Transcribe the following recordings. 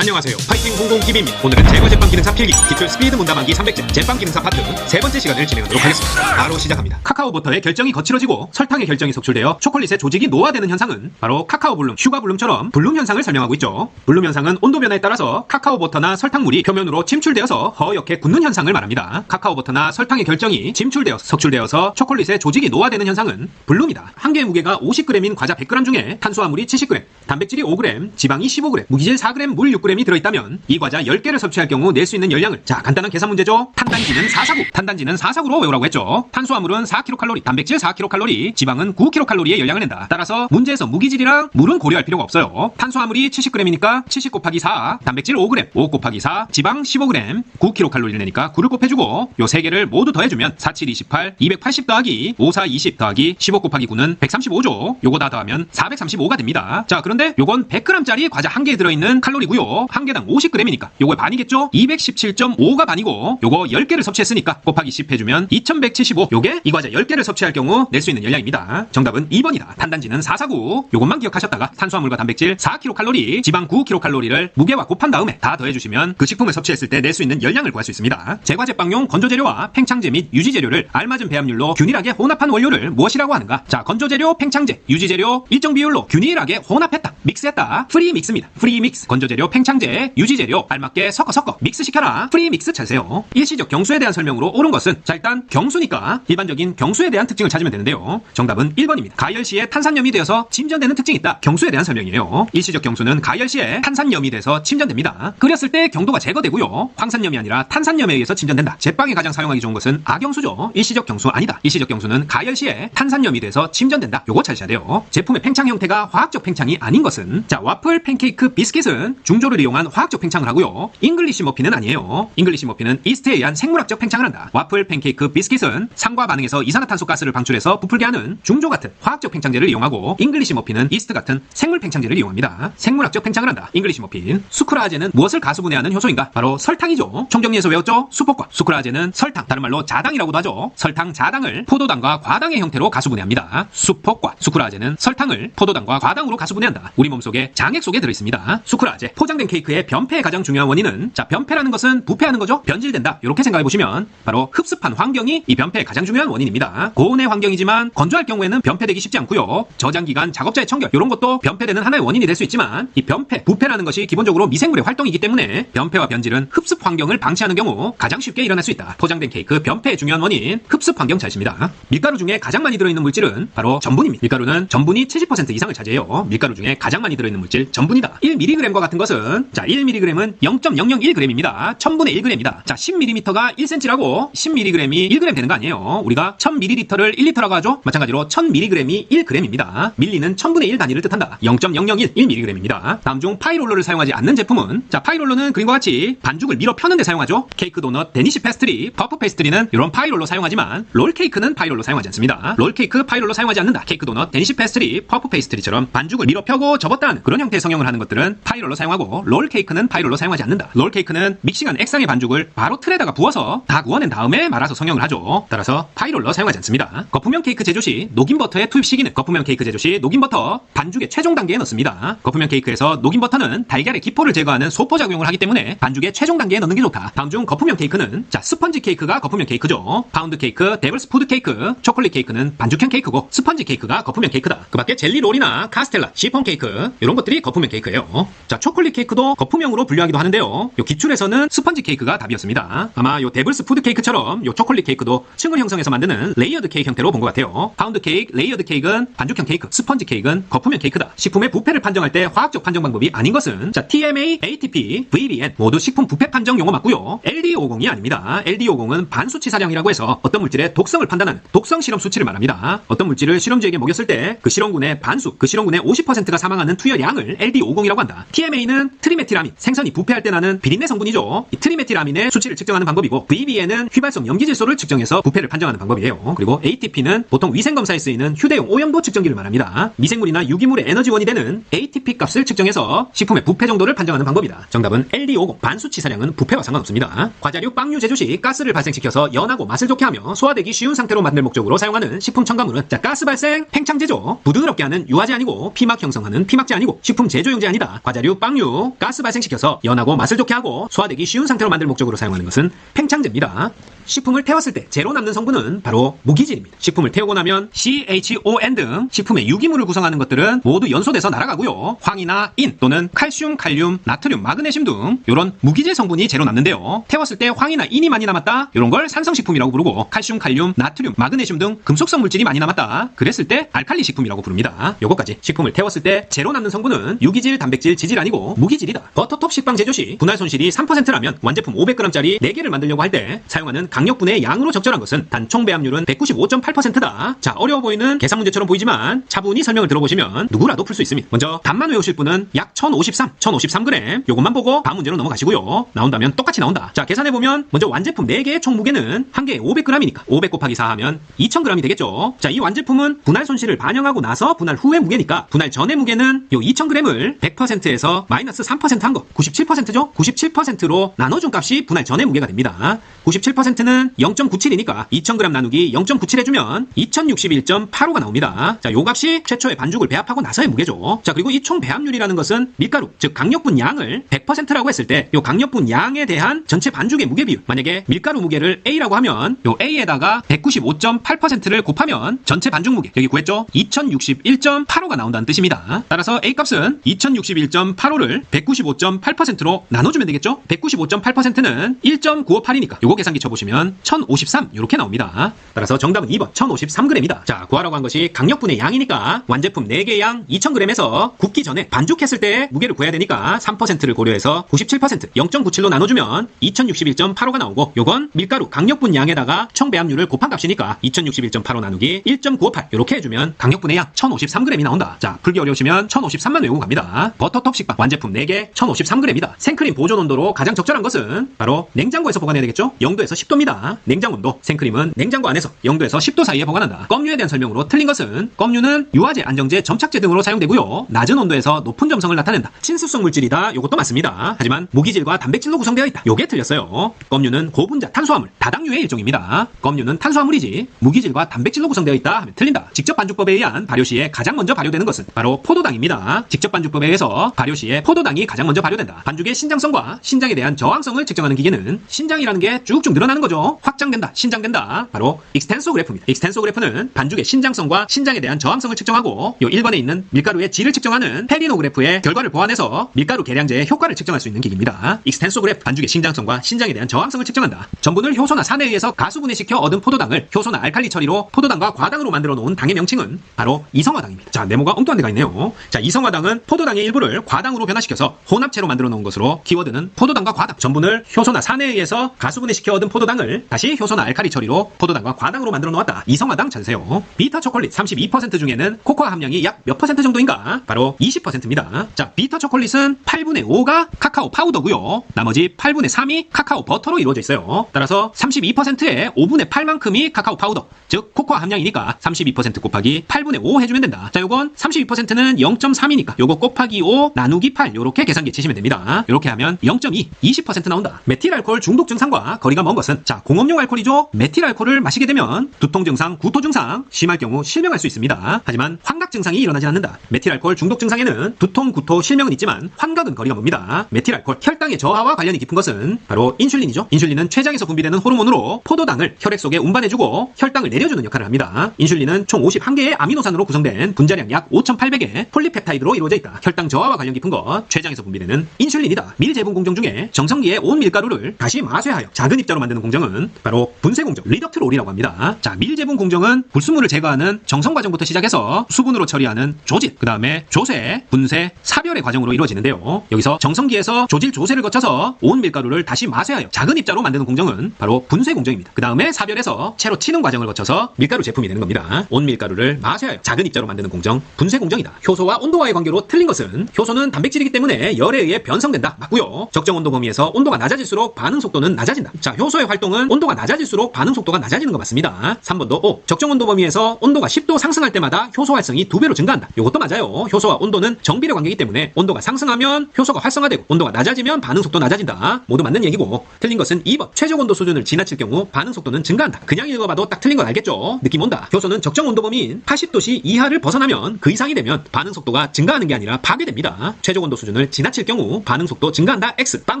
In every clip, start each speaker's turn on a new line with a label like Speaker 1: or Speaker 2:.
Speaker 1: 안녕하세요. 파이팅 00TV입니다. 오늘은 제거 제빵 기능사 필기 기출 스피드 문답하기 300제 제빵 기능사 파트 세 번째 시간을 진행하도록 하겠습니다. 바로 시작합니다. 카카오 버터의 결정이 거칠어지고 설탕의 결정이 속출되어 초콜릿의 조직이 노화되는 현상은 바로 카카오 블룸, 슈가 블룸처럼 블룸 현상을 설명하고 있죠. 블룸 현상은 온도 변화에 따라서 카카오 버터나 설탕물이 표면으로 침출되어서 허옇게 굳는 현상을 말합니다. 카카오 버터나 설탕의 결정이 침출되어 석출되어서 초콜릿의 조직이 노화되는 현상은 블룸이다. 한 개의 무게가 50g인 과자 100g 중에 탄수화물이 70g, 단백질이 5g, 지방이 15g, 무기질 4g, 물 6g이 들어있다면 이 과자 10개를 섭취할 경우 낼 수 있는 열량을 자 간단한 계산 문제죠. 탄단지는 449, 탄단지는 449로 외우라고 했죠. 탄수화물은 4kcal, 단백질 4kcal, 지방은 9kcal의 열량을 낸다. 따라서 문제에서 무기질이랑 물은 고려할 필요가 없어요. 탄수화물이 70g이니까 70 곱하기 4, 단백질 5g, 5 곱하기 4, 지방 15g, 9kcal를 내니까 9를 곱해주고 요 3개를 모두 더해주면 4, 7, 28, 280 더하기 5, 4, 20 더하기 15 곱하기 9는 135죠. 요거 다 더하면 435가 됩니다. 자 그런데 요건 100g짜리 과자 한 개에 들어있는 칼로리고요. 한 개당 50g이니까 요거의 반이겠죠? 217.5가 반이고 요거 10개를 섭취했으니까 곱하기 10 해주면 2175. 요게 이 과자 10개를 섭취할 경우 낼 수 있는 열량입니다. 정답은 2번이다. 탄단지는 449. 요것만 기억하셨다가 탄수화물과 단백질 4kcal, 지방 9kcal를 무게와 곱한 다음에 다 더해주시면 그 식품을 섭취했을 때 낼 수 있는 열량을 구할 수 있습니다. 제과제빵용 건조재료와 팽창제 및 유지재료를 알맞은 배합률로 균일하게 혼합한 원료를 무엇이라고 하는가? 자 건조재료, 팽창제, 유지재료 일정 비율로 균일하게 혼합했다. 믹스했다. 프리믹스입니다. 프리믹스. 건조재료, 팽창제, 유지재료 알맞게 섞어 믹스시켜라. 프리믹스 찾으세요. 일시적 경수에 대한 설명으로 옳은 것은 자 일단 경수니까 일반적인 경수에 대한 특징을 찾으면 되는데요. 정답은 1번입니다. 가열시에 탄산염이 되어서 침전되는 특징이 있다. 경수에 대한 설명이에요. 일시적 경수는 가열시에 탄산염이 돼서 침전됩니다. 끓였을 때 경도가 제거되고요. 황산염이 아니라 탄산염에 의해서 침전된다. 제빵에 가장 사용하기 좋은 것은 아경수죠. 일시적 경수 아니다. 일시적 경수는 가열시에 탄산염이 돼서 침전된다. 요거 찾으셔야 돼요. 제품의 팽창 형태가 화학적 팽창이 아닌 것은 자 와플, 팬케이크, 비스킷은 중조를 이용한 화학적 팽창을 하고요. 잉글리시 머핀은 아니에요. 잉글리시 머핀은 이스트에 의한 생물학적 팽창을 한다. 와플, 팬케이크, 비스킷은 산과 반응해서 이산화탄소 가스를 방출해서 부풀게 하는 중조 같은 화학적 팽창제를 이용하고 잉글리시 머핀은 이스트 같은 생물 팽창제를 이용합니다. 생물학적 팽창을 한다. 잉글리시 머핀. 수크라아제는 무엇을 가수분해하는 효소인가? 바로 설탕이죠. 총정리해서 외웠죠? 수포과. 수크라아제는 설탕, 다른 말로 자당이라고도 하죠. 설탕 자당을 포도당과 과당의 형태로 가수분해합니다. 수포과. 수크라아제는 설탕을 포도당과 과당으로 가수분해한다. 우리 몸속에 장액 속에 들어있습니다. 수크라아제. 포장된 케이크의 변폐의 가장 중요한 원인은 자 변폐라는 것은 부패하는 거죠. 변질된다. 이렇게 생각해보시면 바로 흡습한 환경이 이 변폐의 가장 중요한 원인입니다. 고온의 환경이지만 건조할 경우에는 변폐되기 쉽지 않고요. 저장기간, 작업자의 청결 이런 것도 변폐되는 하나의 원인이 될 수 있지만 이 변폐, 부패라는 것이 기본적으로 미생물의 활동이기 때문에 변폐와 변질은 흡습 환경을 방치하는 경우 가장 쉽게 일어날 수 있다. 포장된 케이크 변폐의 중요한 원인 흡습 환경 잘십니다. 밀가루 중에 가장 많이 들어있는 물질은 바로 전분입니다. 밀가루는 전분이 70% 이상을 차지해요. 밀가루 중에 가장 많이 들어있는 물질 전분이다. 1mg과 같은 것은 자 1mg은 0.001g입니다. 1000분의 1g이다. 자 10mm가 1cm라고 10mg이 1g 되는 거 아니에요. 우리가 1000ml를 1리터라고 하죠. 마찬가지로 1000mg이 1g입니다. 밀리는 1000분의 1 단위를 뜻한다. 0.001 1mg입니다. 다음 중 파이롤러를 사용하지 않는 제품은 자 파이롤러는 그림과 같이 반죽을 밀어 펴는 데 사용하죠. 케이크, 도넛, 데니시 페스트리, 퍼프 페스트리는 이런 파이롤러 사용하지만 롤 케이크는 파이롤러 사용하지 않습니다. 롤 케이크 파이롤러 사용하지 않는다. 케이크, 도넛, 데니시 페스트리, 퍼프 페스트리처럼 반죽을 밀어 펴고 접었다 하는 그런 형태의 성형을 하는 것들은 파이롤러 사용하고 롤 케이크는 파이롤러 사용하지 않는다. 롤 케이크는 믹싱한 액상의 반죽을 바로 틀에다가 부어서 다 구워낸 다음에 말아서 성형을 하죠. 따라서 파이롤러 사용하지 않습니다. 거품형 케이크 제조 시 녹인 버터의 투입 시기는 거품형 케이크 제조 시 녹인 버터 반죽의 최종 단계에 넣습니다. 거품형 케이크에서 녹인 버터는 달걀의 기포를 제거하는 소포 작용을 하기 때문에 반죽의 최종 단계에 넣는 게 좋다. 다음 중 거품형 케이크는 자 스펀지 케이크가 거품형 케이크죠. 파운드 케이크, 데블스 푸드 케이크, 초콜릿 케이크는 반죽형 케이크고 스펀지 케이크가 거품형 케이크다. 그 밖에 젤리 롤이나 카스텔라, 시폰 케이크 이런 것들이 거품형 케이크예요. 자 초콜릿 케이크도 거품형으로 분류하기도 하는데요. 요 기출에서는 스펀지 케이크가 답이었습니다. 아마 요 데블스 푸드 케이크처럼 요 초콜릿 케이크도 층을 형성해서 만드는 레이어드 케이크 형태로 본 것 같아요. 파운드 케이크, 레이어드 케이크는 반죽형 케이크, 스펀지 케이크는 거품형 케이크다. 식품의 부패를 판정할 때 화학적 판정 방법이 아닌 것은 자 TMA, ATP, VBN 모두 식품 부패 판정 용어 맞고요. LD50이 아닙니다. LD50은 반수치 사량이라고 해서 어떤 물질의 독성을 판단하는 독성 실험 수치를 말합니다. 어떤 물질을 실험주에게 먹였을 때 그 실험군의 반수, 그 실험군의 50%가 사망하는 투여량을 LD50이라고 한다. TMA는 트리메틸아민, 생선이 부패할 때 나는 비린내 성분이죠. 이 트리메틸아민의 수치를 측정하는 방법이고 VBN은 휘발성 염기질소를 측정해서 부패를 판정하는 방법이에요. 그리고 ATP는 보통 위생검사에 쓰이는 휴대용 오염도 측정기를 말합니다. 미생물이나 유기물의 에너지원이 되는 ATP 값을 측정해서 식품의 부패 정도를 판정하는 방법이다. 정답은 LD50. 반수치 사량은 부패와 상관없습니다. 과자류, 빵류 제조 시 가스를 발생시켜서 연하고 맛을 좋게 하며 소화되기 쉬운 상태로 만들 목적으로 사용하는 식품 첨가물은 자 가스 발생, 팽창제죠. 부드럽게 하는 유화제 아니고 피막 형성하는 피막제 아니고 식품 제조용제 아니다. 과자류, 빵류, 그리고 가스 발생시켜서 연하고 맛을 좋게 하고 소화되기 쉬운 상태로 만들 목적으로 사용하는 것은 팽창제입니다. 식품을 태웠을 때 제로 남는 성분은 바로 무기질입니다. 식품을 태우고 나면 CHON 등 식품의 유기물을 구성하는 것들은 모두 연소돼서 날아가고요. 황이나 인 또는 칼슘, 칼륨, 나트륨, 마그네슘 등 이런 무기질 성분이 제로 남는데요. 태웠을 때 황이나 인이 많이 남았다. 이런 걸 산성식품이라고 부르고 칼슘, 칼륨, 나트륨, 마그네슘 등 금속성 물질이 많이 남았다. 그랬을 때 알칼리 식품이라고 부릅니다. 요거까지 식품을 태웠을 때 제로 남는 성분은 유기질, 단백질, 지질 아니고 무기질이다. 버터톱 식빵 제조 시 분할 손실이 3%라면 완제품 500g짜리 4개를 만들려고 할 때 사용하는 강력분의 양으로 적절한 것은 단 총 배합률은 195.8%다. 자, 어려워 보이는 계산 문제처럼 보이지만 차분히 설명을 들어보시면 누구라도 풀 수 있습니다. 먼저 답만 외우실 분은 약 1053g 요것만 보고 다음 문제로 넘어가시고요. 나온다면 똑같이 나온다. 자, 계산해보면 먼저 완제품 4개의 총 무게는 한 개에 500g이니까 500 곱하기 4 하면 2000g이 되겠죠. 자, 이 완제품은 분할 손실을 반영하고 나서 분할 후의 무게니까 분할 전의 무게는 요 2000g을 100%에서 마이너스 3% 한 거 97%죠? 97%로 나눠준 값이 분할 전의 무게가 됩니다. 97%는 0.97이니까 2000g 나누기 0.97 해주면 2061.85가 나옵니다. 자, 요 값이 최초의 반죽을 배합하고 나서의 무게죠. 자, 그리고 이 총 배합률이라는 것은 밀가루, 즉 강력분 양을 100%라고 했을 때 요 강력분 양에 대한 전체 반죽의 무게 비율, 만약에 밀가루 무게를 A라고 하면 요 A에다가 195.8%를 곱하면 전체 반죽 무게, 여기 구했죠? 2061.85가 나온다는 뜻입니다. 따라서 A 값은 2061.85를 195.8%로 나눠주면 되겠죠? 195.8%는 1.958이니까 요거 계산기 쳐보시면 1053 이렇게 나옵니다. 따라서 정답은 2번 1053g이다. 자, 구하라고 한 것이 강력분의 양이니까 완제품 4개 양 2000g에서 굽기 전에 반죽했을 때 무게를 구해야 되니까 3%를 고려해서 97% 0.97로 나눠주면 2061.85가 나오고 요건 밀가루 강력분 양에다가 총 배합률을 곱한 값이니까 2061.85 나누기 1.958 이렇게 해주면 강력분의 양 1053g이 나온다. 자, 풀기 어려우시면 1053만 외우고 갑니다. 버터톱 식빵 완제품 4개 1053g이다. 생크림 보존 온도로 가장 적절한 것은 바로 냉장고에서 보관해야 되겠죠? 0도에서 10도입니다. 냉장 온도, 생크림은 냉장고 안에서 0도에서 10도 사이에 보관한다. 껌류에 대한 설명으로 틀린 것은 껌류는 유화제, 안정제, 점착제 등으로 사용되고요. 낮은 온도에서 높은 점성을 나타낸다. 친수성 물질이다. 요것도 맞습니다. 하지만 무기질과 단백질로 구성되어 있다. 요게 틀렸어요. 껌류는 고분자 탄수화물, 다당류의 일종입니다. 껌류는 탄수화물이지 무기질과 단백질로 구성되어 있다 하면 틀린다. 직접 반죽법에 의한 발효 시에 가장 먼저 발효되는 것은 바로 포도당입니다. 직접 반죽법에 의해서 발효 시에 포도당이 가장 먼저 발효된다. 반죽의 신장성과 신장에 대한 저항성을 측정하는 기계는 신장이라는 게 쭉쭉 늘어나는 거죠. 확장된다, 신장된다. 바로 익스텐소그래프입니다. 익스텐소그래프는 반죽의 신장성과 신장에 대한 저항성을 측정하고 요 1번에 있는 밀가루의 질을 측정하는 페리노그래프의 결과를 보완해서 밀가루 계량제의 효과를 측정할 수 있는 기기입니다. 익스텐소그래프, 반죽의 신장성과 신장에 대한 저항성을 측정한다. 전분을 효소나 산에 의해서 가수분해시켜 얻은 포도당을 효소나 알칼리 처리로 포도당과 과당으로 만들어 놓은 당의 명칭은 바로 이성화당입니다. 자, 네모가 엉뚱한 데가 있네요. 자, 이성화당은 포도당의 일부를 과당으로 변화시켜서 혼합체로 만들어 놓은 것으로 키워드는 포도당과 과당, 전분을 효소나 산에 의해서 가수분해시켜 얻은 포도당을 다시 효소나 알칼리 처리로 포도당과 과당으로 만들어 놓았다. 이성화당 찾으세요. 비타 초콜릿 32% 중에는 코코아 함량이 약 몇 퍼센트 정도인가? 바로 20%입니다. 자, 비타 초콜릿은 8분의 5가 카카오 파우더고요. 나머지 8분의 3이 카카오 버터로 이루어져 있어요. 따라서 32%의 5분의 8만큼이 카카오 파우더, 즉 코코아 함량이니까 32% 곱하기 8분의 5 해주면 된다. 자, 요건 32%는 0.3이니까 요거 곱하기 5 나누기 8 요렇게 계산기 치시면 됩니다. 요렇게 하면 0.2, 20% 나온다. 메틸알코올 중독 증상과 거리가 먼 것은 자, 공업용 알코올이죠. 메틸알코올을 마시게 되면 두통 증상, 구토 증상, 심할 경우 실명할 수 있습니다. 하지만 환각 증상이 일어나지 않는다. 메틸알코올 중독 증상에는 두통, 구토, 실명은 있지만 환각은 거리가 멉니다. 메틸알코올 혈당의 저하와 관련이 깊은 것은 바로 인슐린이죠. 인슐린은 췌장에서 분비되는 호르몬으로 포도당을 혈액 속에 운반해주고 혈당을 내려주는 역할을 합니다. 인슐린은 총 51개의 아미노산으로 구성된 분자량 약 5,800의 폴리펩타이드로 이루어져 있다. 혈당 저하와 관련 깊은 것, 췌장에서 분비되는 인슐린이다. 밀제분 공정 중에 정성기의 온 밀가루를 다시 마쇠하여 작은 입자로 만드는 공정은 바로 분쇄 공정, 리덕트 롤이라고 합니다. 자, 밀제분 공정은 불순물을 제거하는 정성 과정부터 시작해서 수분으로 처리하는 조질, 그 다음에 조세, 분쇄, 사별의 과정으로 이루어지는데요. 여기서 정성기에서 조질 조세를 거쳐서 온 밀가루를 다시 마쇠하여 작은 입자로 만드는 공정은 바로 분쇄 공정입니다. 그 다음에 사별에서 채로 치는 과정을 거쳐서 밀가루 제품이 되는 겁니다. 온 밀가루를 마쇠하여 작은 입자로 만드는 공정, 분쇄 공정이다. 효소와 온도와의 관계로 틀린 것은 효소는 단백질이기 때문에 열에 의해 변성된다. 맞고요. 적정 온도 범위에서 온도가 낮아질수록 반응 속도는 낮아진다. 자, 효소의 활동은 온도가 낮아질수록 반응 속도가 낮아지는 거 맞습니다. 3번도 O. 적정 온도 범위에서 온도가 10도 상승할 때마다 효소 활성이 효능이 2배로 증가한다. 요것도 맞아요. 효소와 온도는 정비례 관계이기 때문에 온도가 상승하면 효소가 활성화되고 온도가 낮아지면 반응 속도 낮아진다. 모두 맞는 얘기고 틀린 것은 2번. 최적 온도 수준을 지나칠 경우 반응 속도는 증가한다. 그냥 읽어봐도 딱 틀린 건 알겠죠? 느낌 온다. 효소는 적정 온도 범위인 80도씨 이하를 벗어나면 그 이상이 되면 반응 속도가 증가하는 게 아니라 파괴됩니다. 최적 온도 수준을 지나칠 경우 반응 속도 증가한다. X. 빵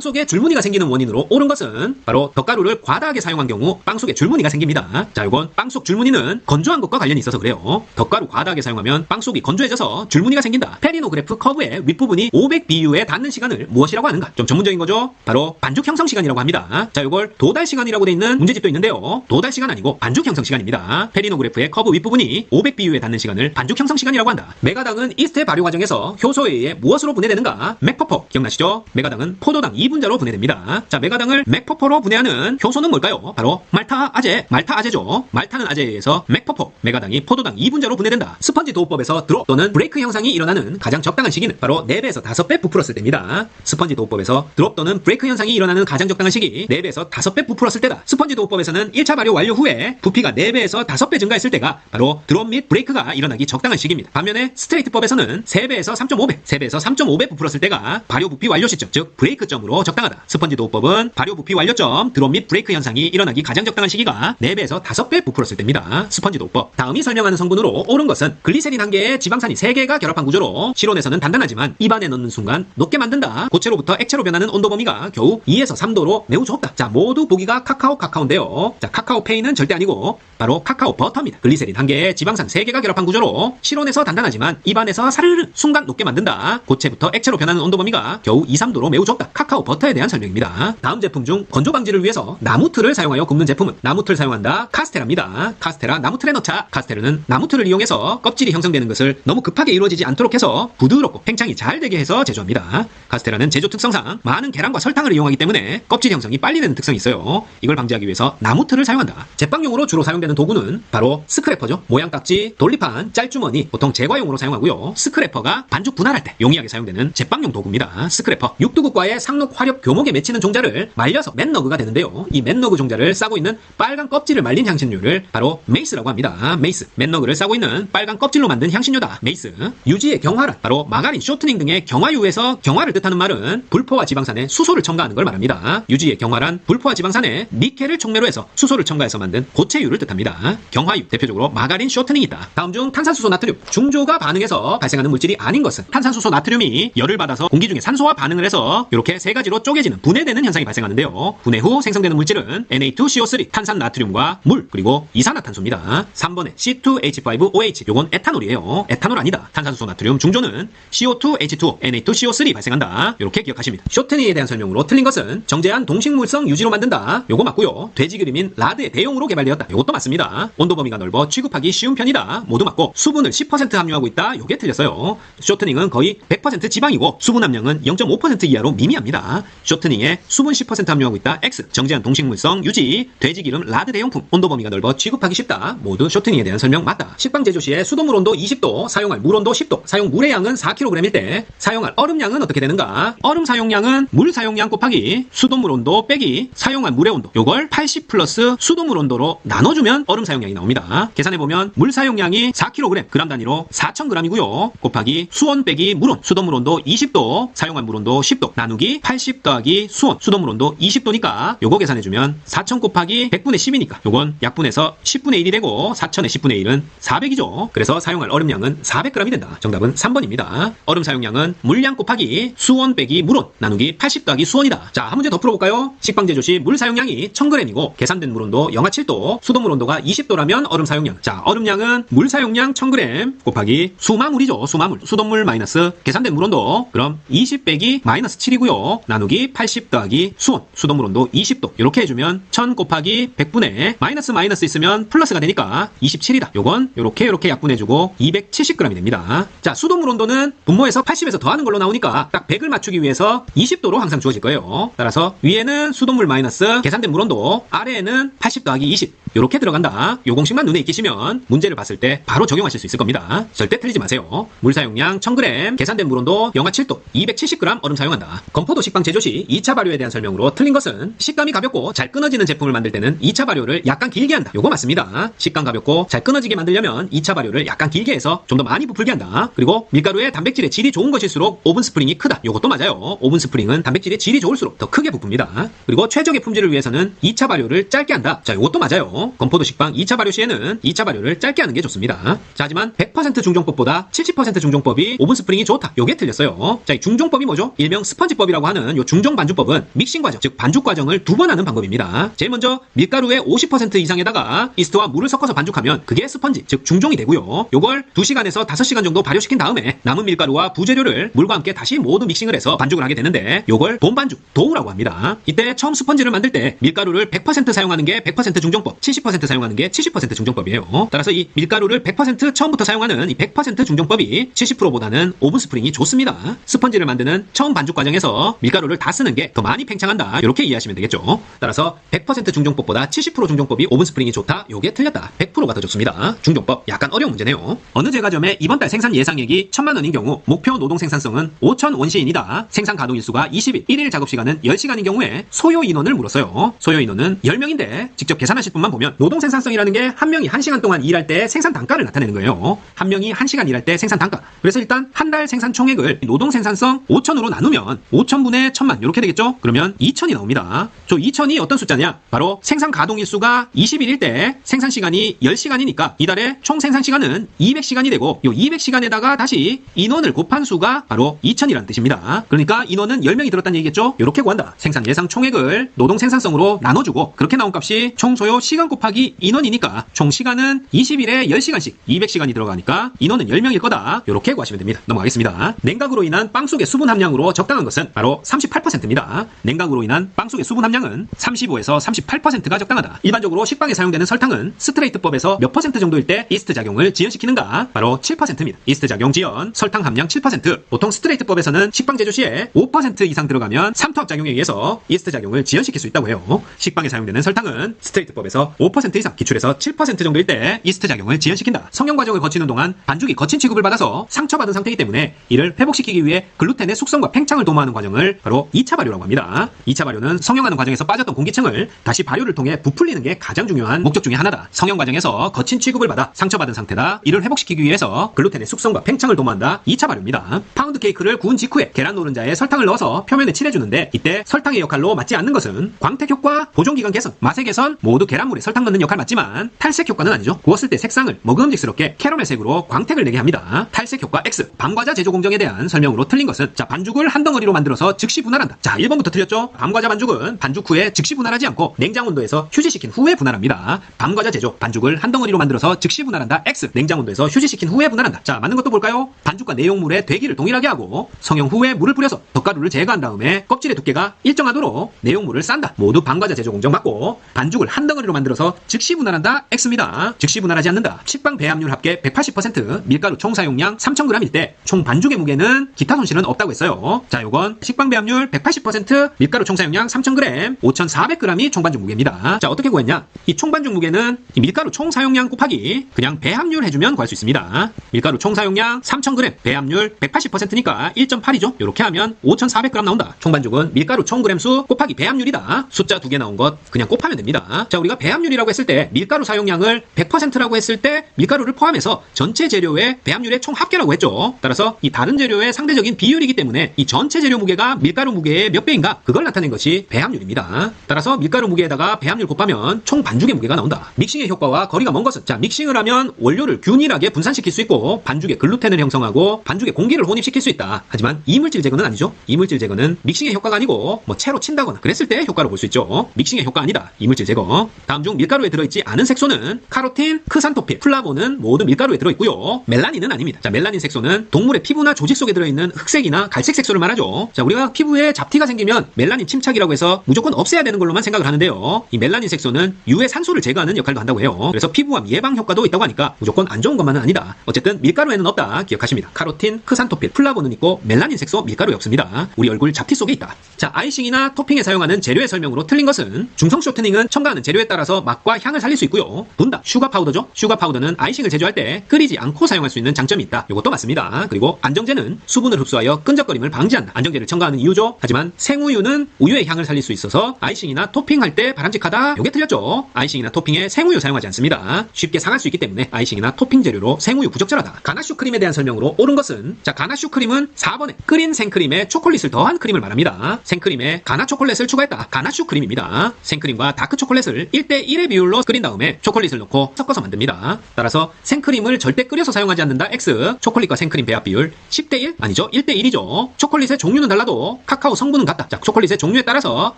Speaker 1: 속에 줄무늬가 생기는 원인으로 옳은 것은 바로 덧가루를 과다하게 사용한 경우 빵 속에 줄무늬가 생깁니다. 자, 이건 빵 속 줄무늬는 건조한 것과 관련이 있어서 그래요. 덧가루 과다하게 사용하면 빵 속이 건조해져서 줄무늬가 생긴다. 페리노그래프 커브의 윗부분이 500BU에 닿는 시간을 무엇이라고 하는가? 좀 전문적인 거죠? 바로 반죽 형성 시간이라고 합니다. 자, 이걸 도달 시간이라고 돼 있는 문제집도 있는데요. 도달 시간 아니고 반죽 형성 시간입니다. 페리노그래프의 커브 윗부분이 500BU에 닿는 시간을 반죽 형성 시간이라고 한다. 메가당은 이스트의 발효 과정에서 효소에 의해 무엇으로 분해되는가? 맥퍼퍼. 기억나시죠? 메가당은 포도당 2분자로 분해됩니다. 자, 메가당을 맥퍼퍼로 분해하는 효소는 뭘까요? 바로 말타아제. 말타아제죠. 말타는 아제에 의해서 맥퍼퍼. 메가당이 포도당 2분자로 분해된다. 스펀지 도우법에서 드롭 또는 브레이크 현상이 일어나는 가장 적당한 시기는 바로 4배에서 5배 부풀었을 때입니다. 스펀지 도우법에서 드롭 또는 브레이크 현상이 일어나는 가장 적당한 시기 4배에서 5배 부풀었을 때다. 스펀지 도우법에서는 1차 발효 완료 후에 부피가 4배에서 5배 증가했을 때가 바로 드롭 및 브레이크가 일어나기 적당한 시기입니다. 반면에 스트레이트법에서는 3배에서 3.5배, 3배에서 3.5배 부풀었을 때가 발효 부피 완료 시점, 즉 브레이크점으로 적당하다. 스펀지 도우법은 발효 부피 완료점, 드롭 및 브레이크 현상이 일어나기 가장 적당한 시기가 4배에서 5배 부풀었을 때입니다. 스펀지 도우법. 다음이 설명하는 성분으로 옳은 것은 글리세린 1개에 지방산이 3개가 결합한 구조로 실온에서는 단단하지만 입안에 넣는 순간 녹게 만든다. 고체로부터 액체로 변하는 온도 범위가 겨우 2에서 3도로 매우 좁다. 자, 모두 보기가 카카오인데요. 자, 카카오 페인은 절대 아니고 바로 카카오 버터입니다. 글리세린 1개에 지방산 3개가 결합한 구조로 실온에서 단단하지만 입안에서 사르르 순간 녹게 만든다. 고체부터 액체로 변하는 온도 범위가 겨우 2, 3도로 매우 좁다. 카카오 버터에 대한 설명입니다. 다음 제품 중 건조 방지를 위해서 나무틀을 사용하여 굽는 제품은 나무틀 사용한다. 카스테라입니다. 카스테라 나무틀에 넣자. 카스테라는 나무틀을 이용해서 껍질이 형성되는 것을 너무 급하게 이루어지지 않도록 해서 부드럽고 팽창이 잘 되게 해서 제조합니다. 카스테라는 제조 특성상 많은 계란과 설탕을 이용하기 때문에 껍질 형성이 빨리 되는 특성이 있어요. 이걸 방지하기 위해서 나무틀을 사용한다. 제빵용으로 주로 사용되는 도구는 바로 스크래퍼죠. 모양깍지, 돌리판, 짤주머니 보통 제과용으로 사용하고요. 스크래퍼가 반죽 분할할 때 용이하게 사용되는 제빵용 도구입니다. 스크래퍼. 육두국과의 상록 화력 교목에 맺히는 종자를 말려서 맨너그가 되는데요. 이 맨너그 종자를 싸고 있는 빨간 껍질을 말린 향신료를 바로 메이스라고 합니다. 메이스. 맨너그를 싸고 있는 빨간 껍질로 만든 향신료다. 메이스. 유지의 경화란 바로 마가린, 쇼트닝 등의 경화유에서 경화를 뜻하는 말은 불포화 지방산에 수소를 첨가하는 걸 말합니다. 유지의 경화란 불포화 지방산에 니켈을 촉매로 해서 수소를 첨가해서 만든 고체유를 뜻합니다. 경화유. 대표적으로 마가린, 쇼트닝이 있다. 다음 중 탄산수소 나트륨. 중조가 반응해서 발생하는 물질이 아닌 것은 탄산수소 나트륨이 열을 받아서 공기 중에 산소와 반응을 해서 이렇게 세 가지로 쪼개지는 분해되는 현상이 발생하는데요. 분해 후 생성되는 물질은 Na2CO3 탄산 나트륨과 물 그리고 이산화탄소입니다. 3번에 C2H5OH 요건 에탄올이에요. 에탄올 아니다. 탄산수소 나트륨 중조는 CO2H2O Na2CO3 발생한다. 이렇게 기억하십니다. 쇼트닝에 대한 설명으로 틀린 것은 정제한 동식물성 유지로 만든다. 요거 맞고요. 돼지기름인 라드의 대용으로 개발되었다. 요것도 맞습니다. 온도 범위가 넓어 취급하기 쉬운 편이다. 모두 맞고 수분을 10% 함유하고 있다. 요게 틀렸어요. 쇼트닝은 거의 100% 지방이고 수분 함량은 0.5% 이하로 미미합니다. 쇼트닝에 수분 10% 함유하고 있다. X. 정제한 동식물성 유지 돼지기름 라드 대용품 온도 범위가 넓어 취급하기 쉽다. 모두 쇼트닝에 대한 설명 맞다. 식빵 제조 시에 수돗물 온도 20도, 사용할 물 온도 10도, 사용 물의 양은 4kg일 때 사용할 얼음량은 어떻게 되는가? 얼음 사용량은 물 사용량 곱하기 수돗물 온도 빼기 사용할 물의 온도 요걸 80 플러스 수돗물 온도로 나눠주면 얼음 사용량이 나옵니다. 계산해보면 물 사용량이 4kg, 그람 단위로 4000g이고요. 곱하기 수온 빼기 물온, 수돗물 온도 20도, 사용할 물 온도 10도, 나누기 80 더하기 수온, 수돗물 온도 20도니까 요거 계산해주면 4000 곱하기 100분의 10이니까 요건 약분해서 10분의 1이 되고 4000의 10분의 1은 400이죠. 그래서 사용할 얼음량은 400g이 된다. 정답은 3번입니다. 얼음 사용량은 물량 곱하기 수온 빼기 물온 나누기 80 더하기 수온이다. 자, 한 문제 더 풀어볼까요? 식빵 제조 시 물 사용량이 1000g이고 계산된 물 온도 영하 7도, 수돗물 온도가 20도라면 얼음 사용량. 자, 얼음량은 물 사용량 1000g 곱하기 수마물이죠. 수마물. 수돗물 마이너스 계산된 물 온도. 그럼 20 빼기 마이너스 7이고요. 나누기 80 더하기 수온. 수돗물 온도 20도. 이렇게 해주면 1000 곱하기 100분의 마이너스 있으면 플러스가 되니까 27이다. 요건 요렇게 약분해주고 270g이 됩니다. 자, 수돗물 온도는 분모에서 80에서 더하는 걸로 나오니까 딱 100을 맞추기 위해서 20도로 항상 주어질 거예요. 따라서 위에는 수돗물 마이너스 계산된 물 온도, 아래에는 80 더하기 20 요렇게 들어간다. 요 공식만 눈에 익히시면 문제를 봤을 때 바로 적용하실 수 있을 겁니다. 절대 틀리지 마세요. 물 사용량 1000g, 계산된 물 온도 영하 7도, 270g 얼음 사용한다. 건포도 식빵 제조 시 2차 발효에 대한 설명으로 틀린 것은 식감이 가볍고 잘 끊어지는 제품을 만들 때는 2차 발효를 약간 길게 한다. 요거 맞습니다. 식감 가볍고 잘 끊어지게 만들려면 2차 발효를 약간 길게 길게 해서 좀 더 많이 부풀게 한다. 그리고 밀가루의 단백질의 질이 좋은 것일수록 오븐 스프링이 크다. 요것도 맞아요. 오븐 스프링은 단백질의 질이 좋을수록 더 크게 부풉니다. 그리고 최적의 품질을 위해서는 2차 발효를 짧게 한다. 자, 요것도 맞아요. 건포도 식빵 2차 발효 시에는 2차 발효를 짧게 하는 게 좋습니다. 자, 하지만 100% 중종법보다 70% 중종법이 오븐 스프링이 좋다. 요게 틀렸어요. 자, 이 중종법이 뭐죠? 일명 스펀지법이라고 하는 요 중종 반죽법은 믹싱 과정, 즉 반죽 과정을 2번 하는 방법입니다. 제일 먼저 밀가루의 50% 이상에다가 이스트와 물을 섞어서 반죽하면 그게 스펀지, 즉 중종이 되고요. 요걸 2시간에서 5시간 정도 발효시킨 다음에 남은 밀가루와 부재료를 물과 함께 다시 모두 믹싱을 해서 반죽을 하게 되는데 요걸 본반죽, 도우라고 합니다. 이때 처음 스펀지를 만들 때 밀가루를 100% 사용하는 게 100% 중종법, 70% 사용하는 게 70% 중종법이에요. 따라서 이 밀가루를 100% 처음부터 사용하는 이 100% 중종법이 70%보다는 오븐 스프링이 좋습니다. 스펀지를 만드는 처음 반죽 과정에서 밀가루를 다 쓰는 게 더 많이 팽창한다. 이렇게 이해하시면 되겠죠. 따라서 100% 중종법보다 70% 중종법이 오븐 스프링이 좋다. 요게 틀렸다. 100%가 더 좋습니다. 중종법 약간 어려운 문제네요. 어느 제과점의 이번 달 생산 예상액이 1000만 원인 경우 목표 노동 생산성은 5000원시인이다. 생산 가동 일수가 20일, 1일 작업 시간은 10시간인 경우에 소요 인원을 물었어요. 소요 인원은 10명인데 직접 계산하실 분만 보면 노동 생산성이라는 게 한 명이 1시간 동안 일할 때 생산 단가를 나타내는 거예요. 한 명이 1시간 일할 때 생산 단가. 그래서 일단 한 달 생산 총액을 노동 생산성 5000으로 나누면 5000분의 1000만 이렇게 되겠죠? 그러면 2000이 나옵니다. 저 2000이 어떤 숫자냐? 바로 생산 가동 일수가 20일일 때 생산 시간이 10시간이니까 이달에 총 생산 시간은 200시간이 되고 이 200시간에다가 다시 인원을 곱한 수가 바로 2000이라는 뜻입니다. 그러니까 인원은 10명이 들었다는 얘기겠죠? 이렇게 구한다. 생산 예상 총액을 노동 생산성으로 나눠주고 그렇게 나온 값이 총 소요 시간 곱하기 인원이니까 총 시간은 20일에 10시간씩 200시간이 들어가니까 인원은 10명일 거다. 이렇게 구하시면 됩니다. 넘어가겠습니다. 냉각으로 인한 빵 속의 수분 함량으로 적당한 것은 바로 38%입니다. 냉각으로 인한 빵 속의 수분 함량은 35에서 38%가 적당하다. 일반적으로 식빵에 사용되는 설탕은 스트레이트법에서 몇 퍼센트 정도일 때 이스트 작용을 지연시키는가? 바로 7%입니다. 이스트 작용 지연, 설탕 함량 7%. 보통 스트레이트법에서는 식빵 제조 시에 5% 이상 들어가면 삼투압 작용에 의해서 이스트 작용을 지연시킬 수 있다고 해요. 식빵에 사용되는 설탕은 스트레이트법에서 5% 이상, 기출에서 7% 정도일 때 이스트 작용을 지연시킨다. 성형 과정을 거치는 동안 반죽이 거친 취급을 받아서 상처받은 상태이기 때문에 이를 회복시키기 위해 글루텐의 숙성과 팽창을 도모하는 과정을 바로 2차 발효라고 합니다. 2차 발효는 성형하는 과정에서 빠졌던 공기층을 다시 발효를 통해 부풀리는 게 가장 중요한 목적 중에 하나다. 성형 과정에서 거친 취급을 받아 상처받은 상태다. 이를 회복시키기 위해서 글루텐의 숙성과 팽창을 도모한다. 2차 발효입니다. 파운드 케이크를 구운 직후에 계란 노른자에 설탕을 넣어서 표면에 칠해주는데 이때 설탕의 역할로 맞지 않는 것은 광택 효과, 보존기간 개선, 맛의 개선 모두 계란물에 설탕 넣는 역할 맞지만 탈색 효과는 아니죠. 구웠을 때 색상을 먹음직스럽게 캐러멜색으로 광택을 내게 합니다. 탈색 효과 X. 밤과자 제조 공정에 대한 설명으로 틀린 것은 자, 반죽을 한 덩어리로 만들어서 즉시 분할한다. 자, 1번부터 틀렸죠? 밤과자 반죽은 반죽 후에 즉시 분할하지 않고 냉장 온도에서 휴지시킨 후에 분할합니다. 밤과자 제조 반죽을 한 덩어리로 만들어서 즉시 분할한다. X. 냉장 온도에서 휴지시킨 후에 분할한다. 자, 맞는 것도 볼까요? 반죽과 내용물의 되기를 동일하게 하고 성형 후에 물을 뿌려서 덧가루를 제거한 다음에 껍질의 두께가 일정하도록 내용물을 싼다. 모두 밤과자 제조 공정 맞고 반죽을 한 덩어리로 만들어서 즉시 분할한다. X입니다. 즉시 분할하지 않는다. 식빵 배합률 합계 180%, 밀가루 총 사용량 3000g일 때 총 반죽의 무게는 기타 손실은 없다고 했어요. 자, 요건 식빵 배합률 180%, 밀가루 총 사용량 3000g, 5400g이 총 반죽 무게입니다. 자, 어떻게 구했냐? 이 총 반죽 무게는 이 밀가루 총 사용량 곱하기 그냥 배합률 해주면 구할 수 있습니다. 밀가루 총 사용량 3000g, 배합률 180%니까 1.8이죠. 이렇게 하면 5400g 나온다. 총 반죽은 밀가루 총 그램 수 곱하기 배합률이다. 숫자 두 개 나온 것 그냥 곱하면 됩니다. 자, 우리가 배합률이라고 했을 때 밀가루 사용량을 100%라고 했을 때 밀가루를 포함해서 전체 재료의 배합률의 총 합계라고 했죠. 따라서 이 다른 재료의 상대적인 비율이기 때문에 이 전체 재료 무게가 밀가루 무게의 몇 배인가 그걸 나타낸 것이 배합률입니다. 따라서 밀가루 무게에다가 배합률 곱하면 총 반죽의 무게가 나온다. 믹싱의 효과와 거리가 먼 것은 자, 믹싱을 하면 원료를 균일하게 분산시킬 수 있고 반죽에 글루텐을 형성하고 반죽에 공기를 혼입시킬 수 있다. 하지만 이물질 제거는 아니죠. 이물질 제거는 믹싱의 효과가 아니고 뭐 채로 친다거나 그랬을 때 효과로 볼 수 있죠. 믹싱의 효과 아니다. 이물질 제거. 다음 중 밀가루에 들어있지 않은 색소는 카로틴, 크산토핀, 플라보는 모두 밀가루에 들어있고요. 멜라닌은 아닙니다. 자, 멜라닌 색소는 동물의 피부나 조직 속에 들어있는 흑색이나 갈색 색소를 말하죠. 자, 우리가 피부에 잡티가 생기면 멜라닌 침착이라고 해서 무조건 없애야 되는 걸로만 생각을 하는데요. 이 멜라닌 색소는 유해 산소를 제거하는 역할도 한다고 해요. 그래서 피부암 예방 효과도 있다고 하니까 무조건 안 좋은 것만은 아니다. 어쨌든 밀가루에는 없다. 기억하십니다. 카로틴, 크산토핀, 플라보는 있고 멜라닌 색소 밀가루에 없습니다. 우리 얼굴 잡티 속에 있다. 자, 아이싱이나 토핑에 사용하는 재료의 설명으로 틀린 것은 중성 쇼트닝은 첨가하는 재료에 따라서 맛과 향을 살릴 수 있고요. 분당, 슈가 파우더죠. 슈가 파우더는 아이싱을 제조할 때 끓이지 않고 사용할 수 있는 장점이 있다. 이것도 맞습니다. 그리고 안정제는 수분을 흡수하여 끈적거림을 방지한다. 안정제를 첨가하는 이유죠. 하지만 생우유는 우유의 향을 살릴 수 있어서 아이싱이나 토핑할 때 바람직하다. 요게 틀렸죠. 아이싱이나 토핑에 생우유 사용하지 않습니다. 쉽게 상할 수 있기 때문에 아이싱이나 토핑 재료로 생우유 부적절하다. 가나슈 크림에 대한 설명으로 옳은 것은 자, 가나슈 크림은 4번에 끓인 생크림에 초콜릿을 더한 크림을 말합니다. 생크림에 가나 초콜릿을 추가했다. 가나슈 크림입니다. 생크림과 다크 초콜릿을 1대1의 비율로 끓인 다음에 초콜릿을 넣고 섞어서 만듭니다. 따라서 생크림을 절대 끓여서 사용하지 않는다. X. 초콜릿과 생크림 배합 비율 10대1? 아니죠. 1대1이죠. 초콜릿의 종류는 달라도 카카오 성분은 같다. 자, 초콜릿의 종류에 따라서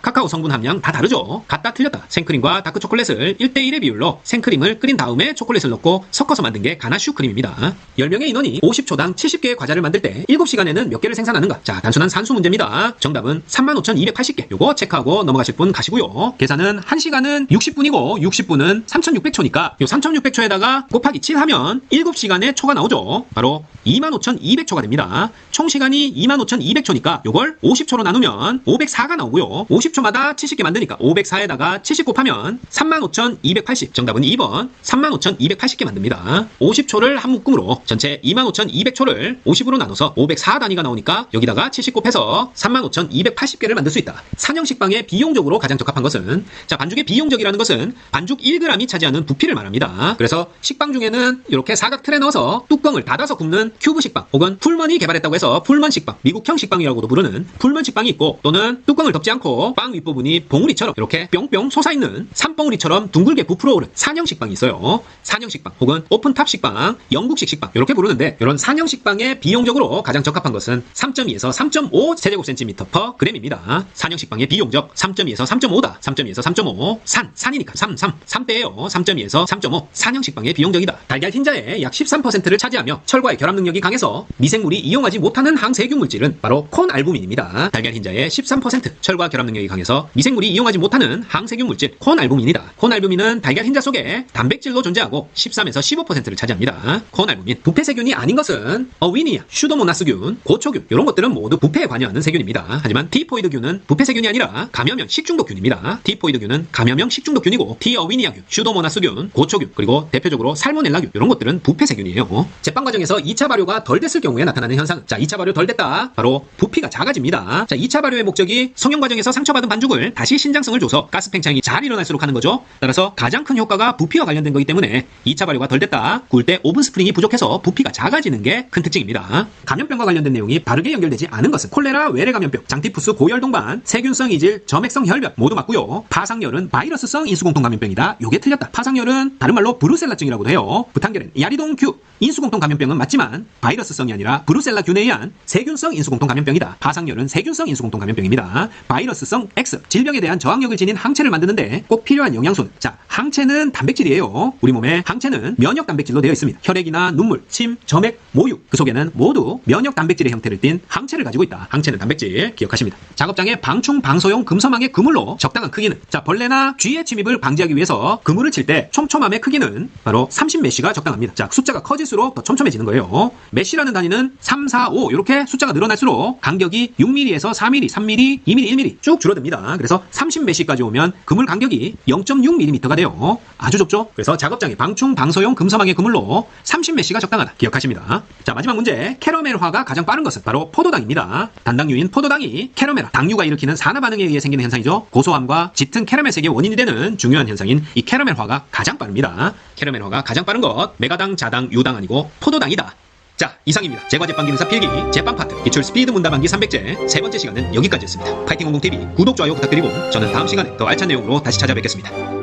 Speaker 1: 카카오 성분 함량 다 다르죠. 같다 틀렸다. 생크림과 다크 초콜릿을 1대1의 비율로 생크림을 끓인 다음에 초콜릿을 넣고 섞어서 만든 게 가나슈 크림입니다. 10명의 인원이 50초당 70개의 과자를 만들 때 7시간에는 몇 개를 생산하는가? 자, 단순한 산수 문제입니다. 정답은 35,280개. 요거 체크하고 넘어가실 분 가시고요. 계산은 1시간은 60분이고 60분은 3,600초니까 요 3,600초에다가 곱하기 7 하면 7시간의 초가 나오죠. 바로 25,200초가 됩니다. 총 시간이 25,200초니까 요걸 50초로 나누면 504가 나오고요. 50초마다 70개 만드니까 504에다가 70 곱하면 35,280. 정답은 2번 35,280개 만듭니다. 50초를 한 묶음으로 전체 25,200초를 50으로 나눠서 504 단위가 나오니까 여기다가 70 곱해서 35,280개를 만들 수 있다. 산형식빵에 비용적으로 가장 적합한 것은 자, 반죽의 비용적이라는 것은 반죽 1g이 차지하는 부피를 말합니다. 그래서 식빵 중에는 이렇게 사각 틀에 넣어서 뚜껑을 닫아서 굽는 큐브 식빵 혹은 풀먼이 개발했다고 해서 풀먼 식빵, 미국형 식빵이라고도 부르는 풀먼 식빵이 있고 또는 뚜껑을 덮지 않고 빵 윗부분이 봉우리처럼 이렇게 뿅뿅 솟아있는 산봉우리처럼 둥글게 부풀어 오른 산형 식빵이 있어요. 산형 식빵 혹은 오픈탑 식빵, 영국식 식빵 이렇게 부르는데 이런 산형 식빵에 비용적으로 가장 적합한 것은 3.2에서 3.5 세제곱센티미터 per g입니다. 산형 식빵의 비용적 3.2에서 3.5다. 3.2에서 3.5 산이니까 3대예요. 3.2에서 3.5 산형 식빵의 비용적이다. 달걀 흰자의 약 13%를 차지하며 철과의 결합 능력이 강해서 미생물이 이용하지 못하는 항세균 물질은 바로 콘알부민입니다. 달걀 흰자의 13% 철과 결합 능력이 강해서 미생물이 이용하지 못하는 항세균 물질 콘알부민이다. 콘알부민은 달걀 흰자 속에 단백질로 존재하고 13에서 15%를 차지합니다. 콘알부민. 부패세균이 아닌 것은 어위니아, 슈도모나스균, 고초균 이런 것들은 모두 부패에 관여하는 세균입니다. 하지만 티포이드균은 부패세균이 아니라 감염형 식중독균입니다. 티포이드균은 감염형 식중독균이고 티어위니아균, 슈도모나스균, 고초균 그리고 대표적으로 살모넬라균 이런 것들은 부패세균이에요. 제빵 과정에서 2차 발효가 덜 됐을 경우에 나타나는 현상. 자, 2차 발효 덜 됐다. 바로 부피가 작아집니다. 자, 2차 발효의 목적이 성형 과정에서 상처받은 반죽을 다시 신장성을 줘서 가스 팽창이 잘 일어날수록 하는 거죠. 따라서 가장 큰 효과가 부피와 관련된 거기 때문에 2차 발효가 덜 됐다. 구울 때 오븐 스프링이 부족해서 부피가 작아지는 게 큰 특징입니다. 감염병과 관련된 내용이 바르게 연결되지 않은 것은 콜레라, 외래 감염병, 장티푸스 고열동반, 세균성 이질, 점액성 혈변 모두 맞고요. 파상열은 바이러스성 인수공통 감염병이다. 요게 틀렸다. 파상열은 다른 말로 브루셀라증이라고도 해요. 부탄결은 야리동큐. 인수공통 감염병은 맞지만 바이러스성이 아니라 브루셀라균에 의한 세균성 인수공통 감염병이다. 파상열은 세균성 인수공통 감염병입니다. 바이러스성 X. 질병에 대한 저항력을 지닌 항체를 만드는데 꼭 필요한 영양소는 자, 항체는 단백질이에요. 우리 몸의 항체는 면역 단백질로 되어 있습니다. 혈액이나 눈물, 침, 점액, 모유 그 속에는 모두 면역 단백질의 형태를 띤 항체를 가지고 있다. 항체는 단백질 기억하십니다. 작업장에 방충 방소용 금서망의 그물로 적당한 크기는 자, 벌레나 쥐의 침입을 방지하기 위해서 그물을 칠 때 촘촘함의 크기는 바로 30메시가 적당합니다. 자, 숫자가 커질수록 더 촘촘해지는 거예요. 메시라는 단위는 3, 4, 5 이렇게 숫자가 늘어날수록 간격이 6mm에서 4mm, 3mm, 2mm, 1mm 쭉 줄어듭니다. 그래서 30메시까지 오면 그물 간격이 0.6mm가 돼요. 아주 좁죠? 그래서 작업장에 방충 방소용 금서망의 그물로 30메시가 적당하다. 기억하십니다. 자, 마지막 문제. 캐러멜화가 가장 빠른 것은 바로 포도당입니다. 단당류인 포도당이 캐러멜화, 당류가 일으키는 산화 반응에 의해 생기는 현상이죠. 고소함과 짙은 캐러멜 색의 원인이 되는 중요한 현상인 이 캐러멜화가 가장 빠릅니다. 캐러멜화가 가장 빠른 것 메가당, 자당, 유당 아니고 포도당이다. 자, 이상입니다. 제과제빵 기능사 필기 제빵 파트 기출 스피드 문답암기 300제 세 번째 시간은 여기까지였습니다. 파이팅 공공TV 구독, 좋아요 부탁드리고 저는 다음 시간에 더 알찬 내용으로 다시 찾아뵙겠습니다.